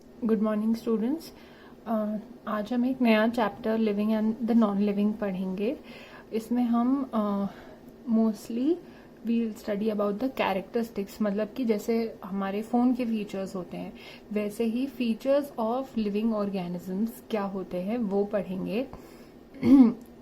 Good morning students. आज हम एक नया chapter living and the non living पढ़ेंगे। इसमें हम mostly we study about the characteristics, मतलब कि जैसे हमारे फ़ोन के फीचर्स होते हैं वैसे ही फीचर्स ऑफ लिविंग ऑर्गेनिजम्स क्या होते हैं वो पढ़ेंगे।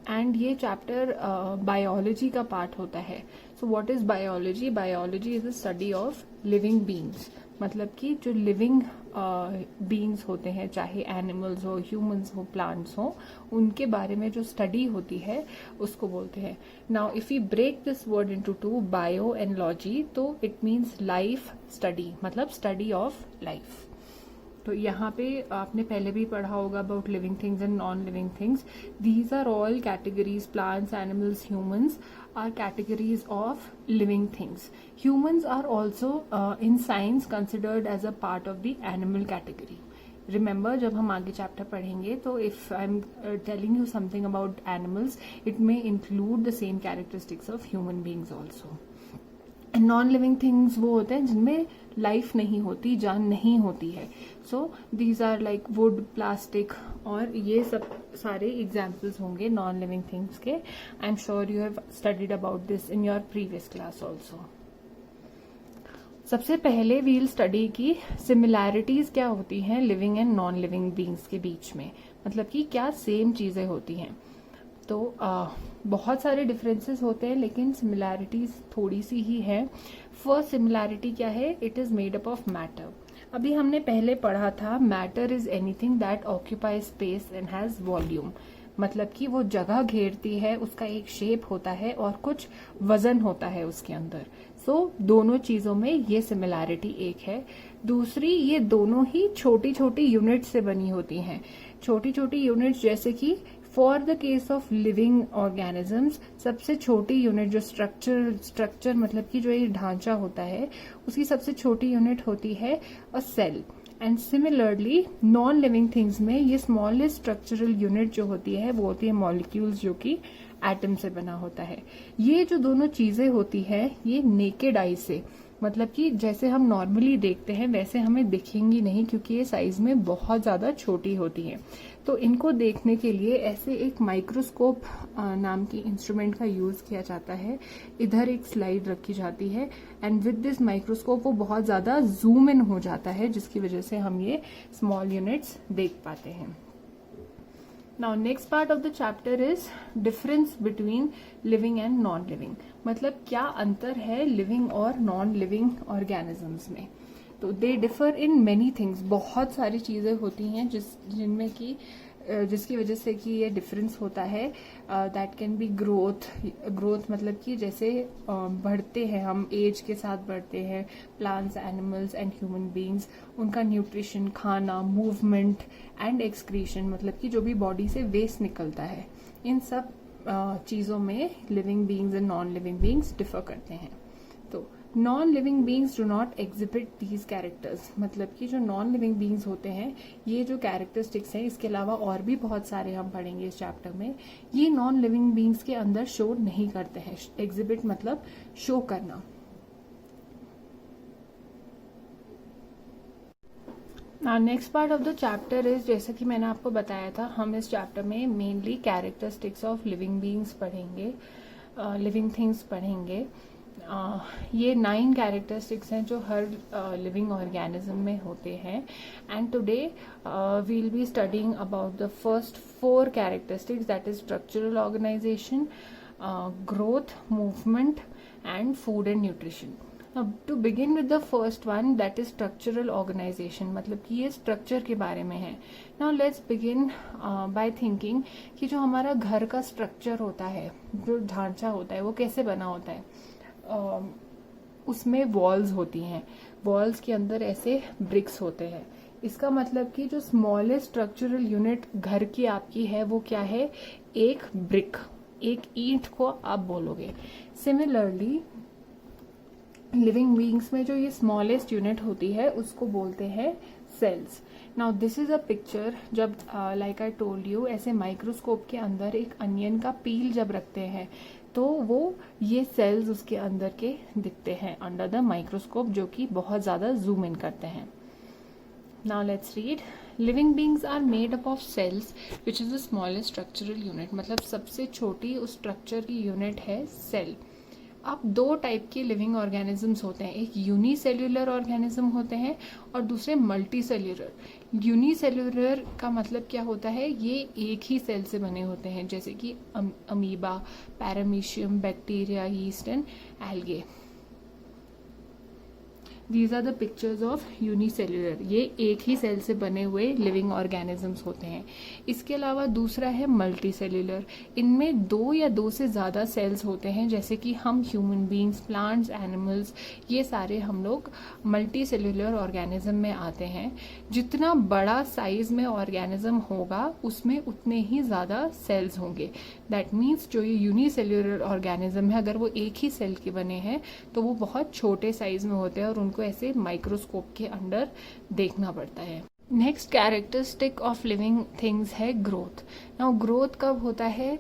एंड ये चैप्टर बायोलॉजी का पार्ट होता है। So what is biology? Biology is the study of living beings, मतलब कि जो लिविंग बीइंग्स होते हैं, चाहे एनिमल्स हो, ह्यूमंस हो, प्लांट्स हो, उनके बारे में जो स्टडी होती है उसको बोलते हैं। Now if you break this word into two, bio and logy, तो इट मीन्स लाइफ स्टडी, मतलब स्टडी ऑफ लाइफ। तो यहाँ पे आपने पहले भी पढ़ा होगा about living things and non living things. These are all categories, plants, animals, humans are categories of living things. Humans are also in science considered as a part of the animal category. Remember, जब हम आगे chapter पढ़ेंगे तो if I'm telling you something about animals, it may include the same characteristics of human beings also. Non living things वो होते हैं जिनमें life नहीं होती, जान नहीं होती है। So these are like wood, plastic, और ये सब सारे एग्जाम्पल्स होंगे नॉन लिविंग थिंग्स के। I am sure you have studied about this in your previous class also. सबसे पहले वील स्टडी की सिमिलैरिटीज क्या होती हैं living and non living beings के बीच में, मतलब कि क्या सेम चीजें होती हैं। तो बहुत सारे डिफरेंसेस होते हैं लेकिन सिमिलैरिटीज थोड़ी सी ही है। फर्स्ट सिमिलैरिटी क्या है? It is made up of matter. अभी हमने पहले पढ़ा था matter is anything that occupy space and has volume, मतलब कि वो जगह घेरती है, उसका एक शेप होता है और कुछ वजन होता है उसके अंदर। सो दोनों चीजों में ये सिमिलैरिटी एक है। दूसरी, ये दोनों ही छोटी छोटी यूनिट से बनी होती हैं। छोटी छोटी यूनिट्स जैसे कि for the case of living organisms, सबसे छोटी यूनिट जो स्ट्रक्चर मतलब कि जो ये ढांचा होता है उसकी सबसे छोटी यूनिट होती है a cell. And similarly non living things में ये स्मॉलेस्ट स्ट्रक्चरल यूनिट जो होती है वो होती है मॉलिक्यूल्स, जो कि एटम से बना होता है। ये जो दोनों चीजें होती है ये नेकेड आई से, मतलब कि जैसे हम नॉर्मली देखते हैं वैसे हमें दिखेंगी नहीं, क्योंकि ये साइज में बहुत ज्यादा छोटी होती है। तो इनको देखने के लिए ऐसे एक माइक्रोस्कोप नाम की इंस्ट्रूमेंट का यूज किया जाता है। इधर एक स्लाइड रखी जाती है एंड विद दिस माइक्रोस्कोप वो बहुत ज्यादा जूम इन हो जाता है, जिसकी वजह से हम ये स्मॉल यूनिट्स देख पाते हैं। Now next part of the chapter is difference between living and non living, मतलब क्या अंतर है लिविंग और नॉन लिविंग ऑर्गेनिजम्स में। तो they differ in many things, बहुत सारी चीजें होती हैं जिनमें की जिसकी वजह से कि ये डिफरेंस होता है। दैट कैन बी ग्रोथ मतलब कि जैसे बढ़ते हैं हम, एज के साथ बढ़ते हैं plants, animals and human beings, उनका न्यूट्रिशन, खाना, मूवमेंट एंड एक्सक्रीशन, मतलब कि जो भी बॉडी से वेस्ट निकलता है, इन सब चीजों में living beings and non living beings differ करते हैं। तो non living beings do not exhibit these characters, मतलब कि जो नॉन लिविंग बींग्स होते हैं ये जो कैरेक्टरिस्टिक्स हैं, इसके अलावा और भी बहुत सारे हम पढ़ेंगे इस चैप्टर में, ये नॉन लिविंग बींग्स के अंदर शो नहीं करते हैं। एग्जिबिट मतलब शो करना। Next part of the chapter is, जैसा कि मैंने आपको बताया था, हम इस चैप्टर में mainly characteristics of living beings पढ़ेंगे, लिविंग थिंग्स पढ़ेंगे। ये 9 कैरेक्टरिस्टिक्स हैं जो हर लिविंग ऑर्गेनिज्म में होते हैं। And today we'll be studying about the first 4 characteristics, that is structural organisation, growth, movement and food and nutrition. Now, to begin with the first one, that is structural organization, मतलब कि ये structure के बारे में है। Now let's begin by thinking कि जो हमारा घर का स्ट्रक्चर होता है, जो ढांचा होता है, वो कैसे बना होता है। उसमें वॉल्स होती हैं, वॉल्स के अंदर ऐसे ब्रिक्स होते हैं। इसका मतलब कि जो स्मॉलेस्ट स्ट्रक्चरल यूनिट घर की आपकी है वो क्या है? एक ब्रिक, एक ईंट को आप बोलोगे। सिमिलरली लिविंग बीइंग्स में जो ये स्मॉलेस्ट यूनिट होती है उसको बोलते हैं cells. Now this is a picture, जब लाइक आई टोल्ड यू, ऐसे माइक्रोस्कोप के अंदर एक अनियन का पील जब रखते हैं तो वो ये सेल्स उसके अंदर के दिखते हैं अंडर द माइक्रोस्कोप, जो कि बहुत ज्यादा जूम इन करते हैं। Now let's read. Living beings are made up of cells, which is the smallest structural unit. मतलब सबसे छोटी उस स्ट्रक्चर की यूनिट है सेल. अब दो टाइप के लिविंग ऑर्गेनिजम्स होते हैं, एक यूनिसेल्यूलर ऑर्गेनिज्म होते हैं और दूसरे मल्टी सेल्यूलर. यूनिसेल्यूलर का मतलब क्या होता है, ये एक ही सेल से बने होते हैं, जैसे कि amoeba, paramecium, bacteria, yeast and algae. These are the pictures of unicellular. ये एक ही सेल से बने हुए लिविंग ऑर्गेनिजम्स होते हैं. इसके अलावा दूसरा है मल्टी सेल्यूलर. इनमें दो या दो से ज़्यादा सेल्स होते हैं, जैसे कि हम ह्यूमन बींग्स, प्लांट्स, एनिमल्स, ये सारे हम लोग मल्टी सेल्यूलर ऑर्गेनिज्म में आते हैं. जितना बड़ा साइज में ऑर्गेनिज्म होगा उसमें उतने ही ज़्यादा सेल्स होंगे. दैट मीन्स जो ये यूनिसेल्यूलर ऑर्गेनिज्म है, अगर वो एक ही सेल के बने हैं तो वो बहुत छोटे साइज में होते हैं और उनको ऐसे माइक्रोस्कोप के अंडर देखना पड़ता है. Next characteristic of living things है ग्रोथ. नाउ ग्रोथ कब होता है,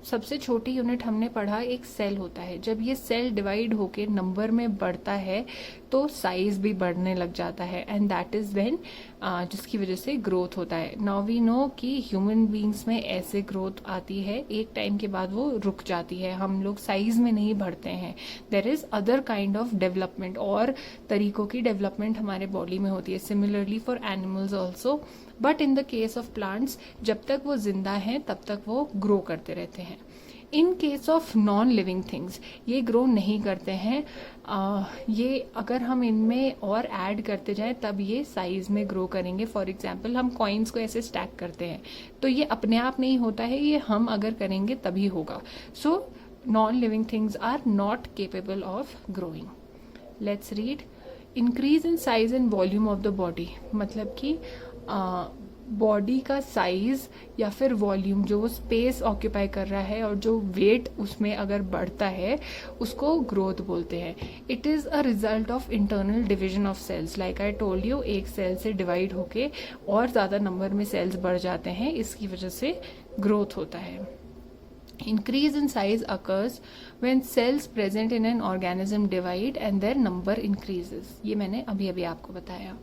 सबसे छोटी यूनिट हमने पढ़ा एक सेल होता है. जब ये सेल डिवाइड होके नंबर में बढ़ता है तो साइज भी बढ़ने लग जाता है, एंड दैट इज व्हेन जिसकी वजह से ग्रोथ होता है. नाउ वी नो कि ह्यूमन बींग्स में ऐसे ग्रोथ आती है, एक टाइम के बाद वो रुक जाती है. हम लोग साइज में नहीं बढ़ते हैं. There is other kind of development, और तरीकों की डेवलपमेंट हमारे बॉडी में होती है. Similarly for animals also, but in the case of plants जब तक वो जिंदा हैं तब तक वो ग्रो करते रहते हैं. In case of non living things ये ग्रो नहीं करते हैं. ये अगर हम इनमें और ऐड करते जाएं तब ये साइज में ग्रो करेंगे. फॉर एग्जाम्पल हम कॉइन्स को ऐसे स्टैक करते हैं तो ये अपने आप नहीं होता है, ये हम अगर करेंगे तभी होगा. So non living things are not capable of growing. Let's read. Increase in size and volume of the body, मतलब कि बॉडी का साइज या फिर वॉल्यूम, जो वो स्पेस ऑक्यूपाई कर रहा है और जो वेट उसमें अगर बढ़ता है उसको ग्रोथ बोलते हैं. It is a result of internal division of cells. Like I told you, एक सेल से डिवाइड होके और ज़्यादा नंबर में सेल्स बढ़ जाते हैं, इसकी वजह से ग्रोथ होता है. Increase in size occurs when cells present in an organism divide and their number increases. ये मैंने अभी अभी आपको बताया.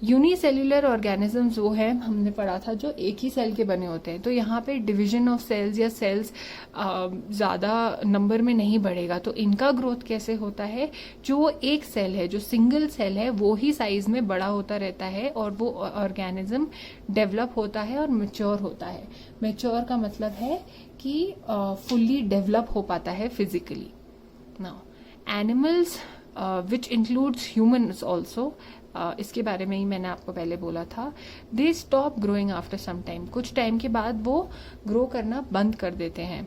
यूनिसेल्यूलर ऑर्गेनिजम्स वो है, हमने पढ़ा था, जो एक ही सेल के बने होते हैं. तो यहाँ पे डिवीजन ऑफ सेल्स या सेल्स ज़्यादा नंबर में नहीं बढ़ेगा. तो इनका ग्रोथ कैसे होता है, जो एक सेल है, जो सिंगल सेल है, वो ही साइज में बड़ा होता रहता है और वो ऑर्गेनिज्म डेवलप होता है और मैच्योर होता है. मैच्योर का मतलब है कि फुल्ली डेवलप हो पाता है physically. Now animals which includes humans also, इसके बारे में ही मैंने आपको पहले बोला था. They stop growing after some time. कुछ टाइम के बाद वो ग्रो करना बंद कर देते हैं.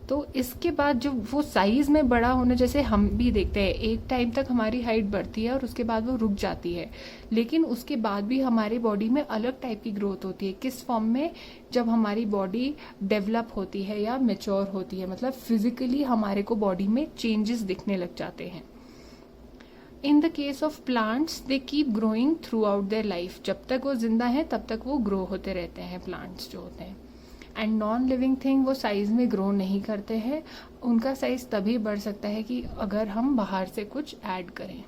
तो इसके बाद जो वो साइज में बड़ा होना, जैसे हम भी देखते हैं, एक टाइम तक हमारी हाइट बढ़ती है और उसके बाद वो रुक जाती है, लेकिन उसके बाद भी हमारी बॉडी में अलग टाइप की ग्रोथ होती है. किस फॉर्म में, जब हमारी बॉडी डेवलप होती है या मेच्योर होती है, मतलब फिजिकली हमारे को बॉडी में चेंजेस दिखने लग जाते हैं. इन the case of plants they keep growing through out their life. जब तक वो जिंदा है तब तक वो ग्रो होते रहते हैं, प्लांट्स जो होते हैं. एंड नॉन लिविंग थिंग वो साइज में ग्रो नहीं करते हैं. उनका साइज तभी बढ़ सकता है कि अगर हम बाहर से कुछ ऐड करें.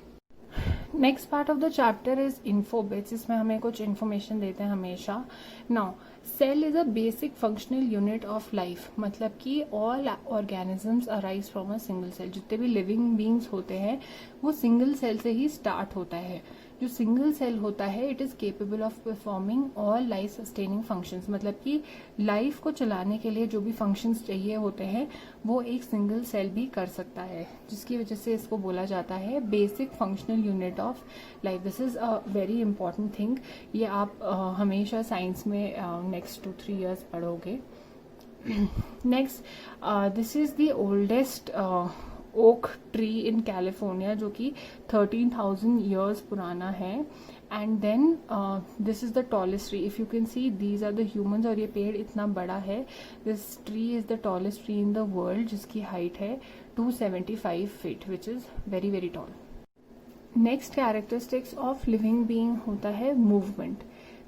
Next part of the chapter is Infobits. इसमें हमें कुछ इन्फॉर्मेशन देते हैं हमेशा. Now cell is a basic functional unit of life, मतलब कि all organisms arise from a single cell. जितने भी लिविंग बींग्स होते हैं वो सिंगल सेल से ही स्टार्ट होता है. जो सिंगल सेल होता है it is capable of performing all life sustaining functions, मतलब कि लाइफ को चलाने के लिए जो भी फंक्शंस चाहिए होते हैं वो एक सिंगल सेल भी कर सकता है, जिसकी वजह से इसको बोला जाता है basic functional unit of life. This is a very important thing. ये आप हमेशा साइंस में नेक्स्ट 2-3 years पढ़ोगे. Next, this is the oldest oak tree in California, जो कि 13,000 years पुराना है. And then this is the tallest tree. If you can see these are the humans, और ये पेड़ इतना बड़ा है. This tree is the tallest tree in the world, जिसकी हाइट है 275 feet, which is very very tall. Next characteristics of living being होता है मूवमेंट.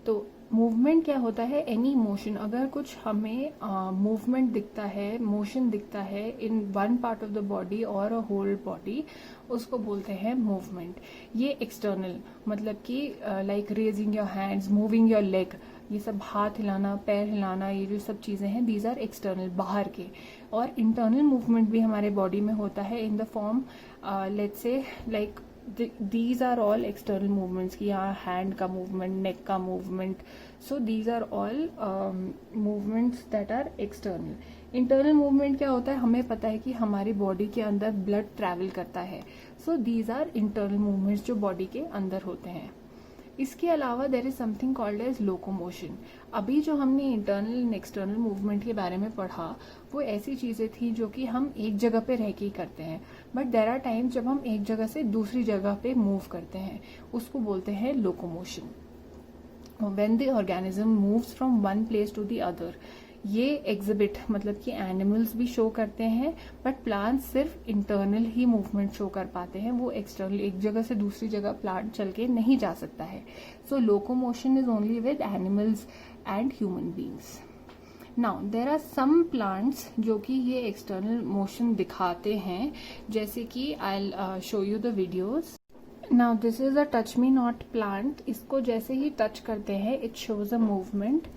तो मूवमेंट क्या होता है? एनी मोशन, अगर कुछ हमें मूवमेंट दिखता है, मोशन दिखता है in one part of the body और अ होल बॉडी, उसको बोलते हैं मूवमेंट। ये एक्सटर्नल, मतलब कि like raising your hands, moving your leg, ये सब हाथ हिलाना, पैर हिलाना, ये जो सब चीजें हैं, दीज आर एक्सटर्नल, बाहर के। और इंटरनल मूवमेंट भी हमारे बॉडी में होता है in the form, let's say like these are all external movements, कि यहाँ हैंड का मूवमेंट, नेक का movement, so these are all movements that are external। Internal movement क्या होता है? हमें पता है कि हमारी बॉडी के अंदर ब्लड ट्रैवल करता है, so these are internal movements जो बॉडी के अंदर होते हैं। इसके अलावा there is something called as locomotion. अभी जो हमने इंटरनल एंड एक्सटर्नल मूवमेंट के बारे में पढ़ा, वो ऐसी चीजें थी जो कि हम एक जगह पे रह के ही करते हैं, बट देर आर टाइम जब हम एक जगह से दूसरी जगह पे मूव करते हैं, उसको बोलते हैं locomotion. When the organism moves from one place to the other, ये एग्जिबिट, मतलब कि एनिमल्स भी शो करते हैं, बट प्लांट्स सिर्फ इंटरनल ही मूवमेंट शो कर पाते हैं, वो एक्सटर्नल एक जगह से दूसरी जगह प्लांट चल के नहीं जा सकता है। So locomotion is only with animals and human beings. Now there are some plants जो कि ये एक्सटर्नल मोशन दिखाते हैं, जैसे कि I show you the videos. Now this is a touch me not plant. इसको जैसे ही टच करते हैं, it shows a movement.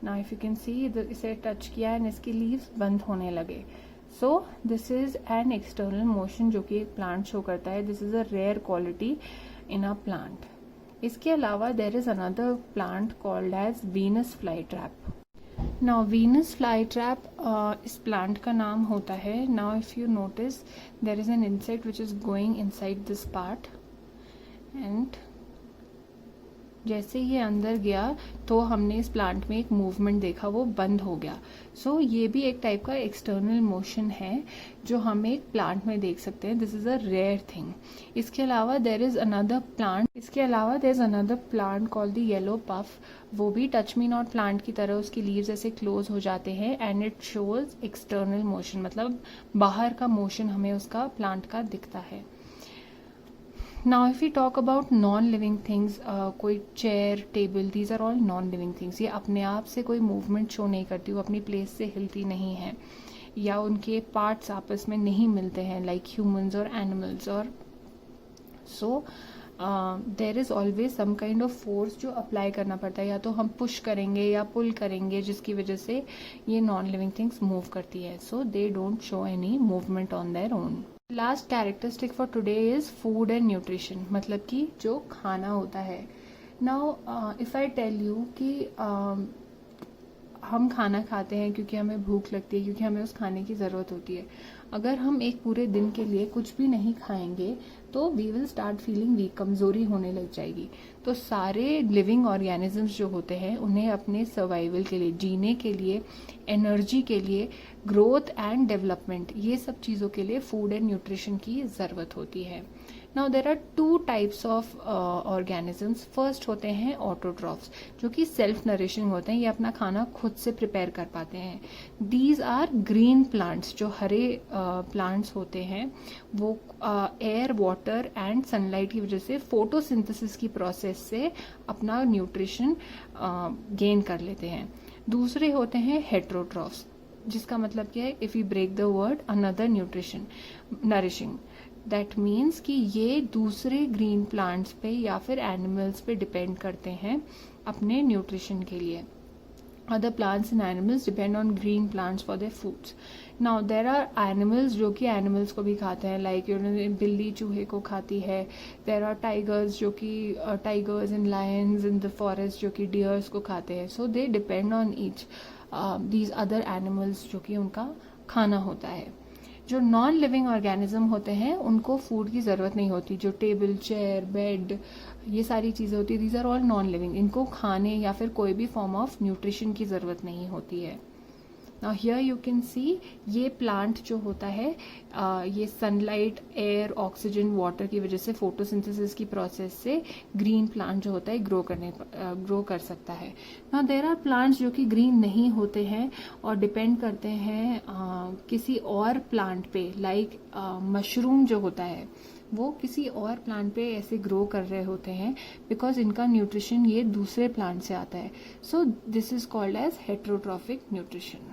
Now if you can see, इसे टच किया एंड इसकी लीव्स बंद होने लगे, so this is an external motion जो कि एक प्लांट शो करता है। This is a rare quality in a plant. इसके अलावा there is another plant called as Venus fly trap. Now Venus fly trap इस प्लांट का नाम होता है। Now if you notice, there is an insect which is going inside this part, and जैसे ये अंदर गया तो हमने इस प्लांट में एक मूवमेंट देखा, वो बंद हो गया। सो ये भी एक टाइप का एक्सटर्नल मोशन है जो हम एक प्लांट में देख सकते हैं। This is a rare thing. इसके अलावा there is another plant called the yellow puff. वो भी टच मी नॉट प्लांट की तरह उसकी लीव्स ऐसे क्लोज हो जाते हैं, and it shows external motion, मतलब बाहर का मोशन हमें उसका प्लांट का दिखता है। Now if we talk about non-living things, कोई chair, table, these are all non-living things। ये अपने आप से कोई मूवमेंट शो नहीं करती, वो अपनी प्लेस से हिलती नहीं है, या उनके पार्ट्स आपस में नहीं मिलते हैं लाइक ह्यूमंस और एनिमल्स। और so there is always some kind of force जो अप्लाई करना पड़ता है, या तो हम पुश करेंगे या पुल करेंगे, जिसकी वजह से ये नॉन लिविंग थिंग्स मूव करती है। So they don't show any movement on their own. Last characteristic for today is food and nutrition, मतलब कि जो खाना होता है। Now if I tell you कि हम खाना खाते हैं क्योंकि हमें भूख लगती है, क्योंकि हमें उस खाने की ज़रूरत होती है। अगर हम एक पूरे दिन के लिए कुछ भी नहीं खाएंगे तो we will start feeling weak, कमज़ोरी होने लग जाएगी। तो सारे लिविंग ऑर्गेनिजम्स जो होते हैं, उन्हें अपने सर्वाइवल के लिए, जीने के लिए, एनर्जी के लिए, ग्रोथ एंड डेवलपमेंट, ये सब चीज़ों के लिए फूड एंड न्यूट्रिशन की ज़रूरत होती है। Now there are two types of organisms. First होते हैं ऑटोट्रॉफ्स, जो कि सेल्फ नरिशिंग होते हैं, ये अपना खाना खुद से प्रिपेयर कर पाते हैं। दीज आर ग्रीन प्लांट्स, जो हरे प्लांट्स होते हैं, वो एयर, वाटर एंड सनलाइट की वजह से फोटोसिंथेसिस की प्रोसेस से अपना न्यूट्रिशन गेन कर लेते हैं। दूसरे होते हैं हेट्रोट्रॉफ्स, जिसका मतलब क्या है, if you break the word, another nutrition nourishing. That means कि ये दूसरे ग्रीन प्लांट्स पे या फिर एनिमल्स पे डिपेंड करते हैं अपने न्यूट्रिशन के लिए। Other plants and animals depend on green plants for their foods. Now there are animals जो कि एनिमल्स को भी खाते हैं, लाइक बिल्ली चूहे को खाती है। देर आर टाइगर्स, जो कि tigers and lions in the forest, जो कि डियर्स को खाते हैं। So they depend on each these other animals, जो कि उनका खाना होता है। जो नॉन लिविंग ऑर्गेनिज्म होते हैं, उनको फूड की ज़रूरत नहीं होती। जो टेबल, चेयर, बेड, ये सारी चीज़ें होती है, these are all non living. इनको खाने या फिर कोई भी फॉर्म ऑफ न्यूट्रिशन की ज़रूरत नहीं होती है। नाउ हियर यू कैन सी, ये प्लांट जो होता है, ये सनलाइट, एयर, ऑक्सीजन, वाटर की वजह से, फोटोसिंथेसिस की प्रोसेस से ग्रीन प्लांट जो होता है ग्रो कर सकता है। नाउ देयर आर प्लांट्स जो कि ग्रीन नहीं होते हैं और डिपेंड करते हैं किसी और प्लांट पे, लाइक मशरूम जो होता है, वो किसी और प्लांट पे ऐसे ग्रो कर रहे होते हैं बिकॉज इनका न्यूट्रिशन ये दूसरे प्लांट से आता है. So this is called as heterotrophic nutrition.